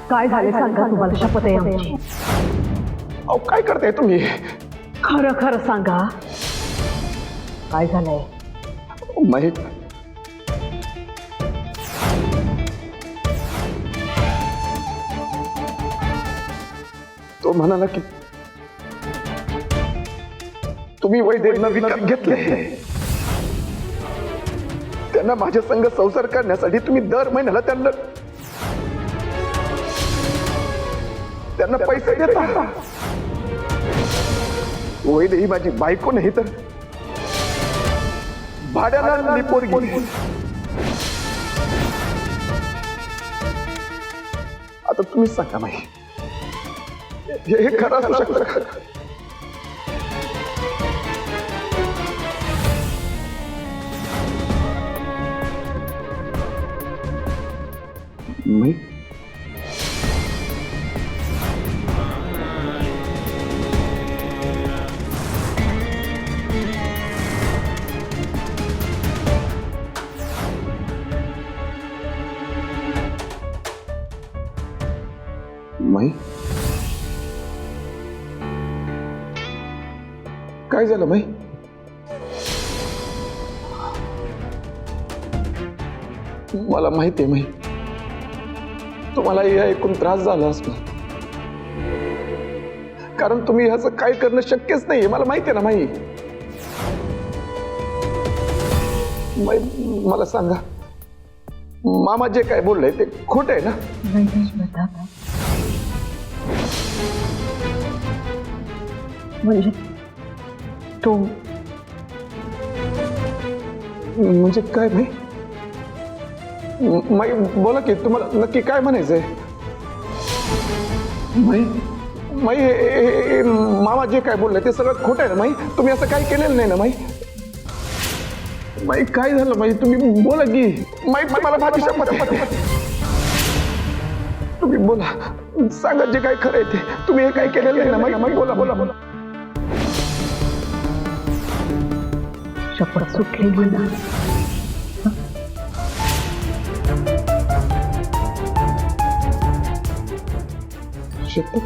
काय झाले सांगा, तुम्हाला शपथ आहे आमची. अहो काय करताय तुम्ही? खरं खरं सांगा, काय झालंय? महेश, तो म्हणाला की तुम्ही वैद्यांना विकत घेतले. त्यांना माझ्या संग संसार करण्यासाठी तुम्ही दर महिन्याला त्यांना पैसे देता. वैद ही माझी बायको नाही तर भाड्याला आलेली पोरगी. आता तुम्ही सांगा नाही हे खरं असू शकतं का? मी माई काय झालं माई? मला माहिती आहे माई, तुम्हाला हे ऐकून त्रास झाला असणार, कारण तुम्ही असं काय करणं शक्यच नाहीये. मला माहिती आहे ना माई. मला सांगा, मामा जे काय बोलले ते खोट आहे ना? म्हणजे तो म्हणजे काय भाई? माई बोला की तुम्हाला नक्की काय म्हणायचंय? माई माई मामा जे काय बोलले ते सगळं खोटं आहे ना माई? तुम्ही असं काही केलेलं नाही ना माई? माई काय झालं माई? तुम्ही बोला की माई. मला माझी शपथ आहे. तुम्ही बोला, सांगा जे काय खरं आहे ते. तुम्ही हे काय केलेलं नाही ना माई? माई बोला बोला बोला. शपथ सुटली मला. शपथ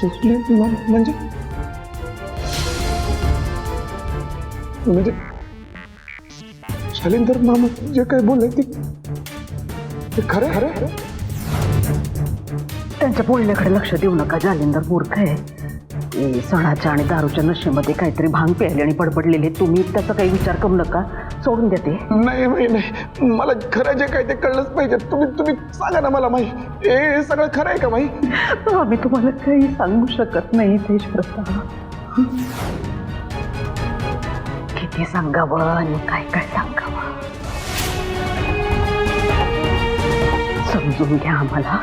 सुटली म्हणजे शालिंदर मामा जे काय बोलले ते खरं खरं? त्यांच्या बोलण्याकडे लक्ष देऊ नका. जालिंदर मूर्ख आहे. सणाच्या आणि दारूच्या नशेमध्ये काहीतरी भांग प्यायले आणि बडबडलेले. तुम्ही त्याचा काही विचार करू नका, सोडून देते. नाही माही नाही, मला खरं जे काय ते कळलंच पाहिजे. तुम्ही सांगा ना मला माही, हे सगळं खरं आहे का माही? आम्ही तुम्हाला काही सांगू शकत नाही तेजप्रताप. किती सांगावं आणि काय काय सांगावं समजून घ्या आम्हाला.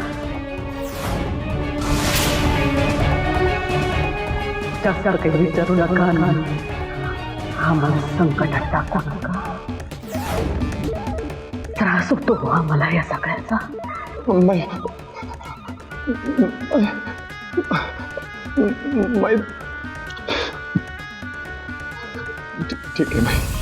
त्यासारखे विचारू नका, आम्हाला संकटात टाकू नका. त्रास होतो आम्हाला या सगळ्याचा. माई ठीक आहे माई.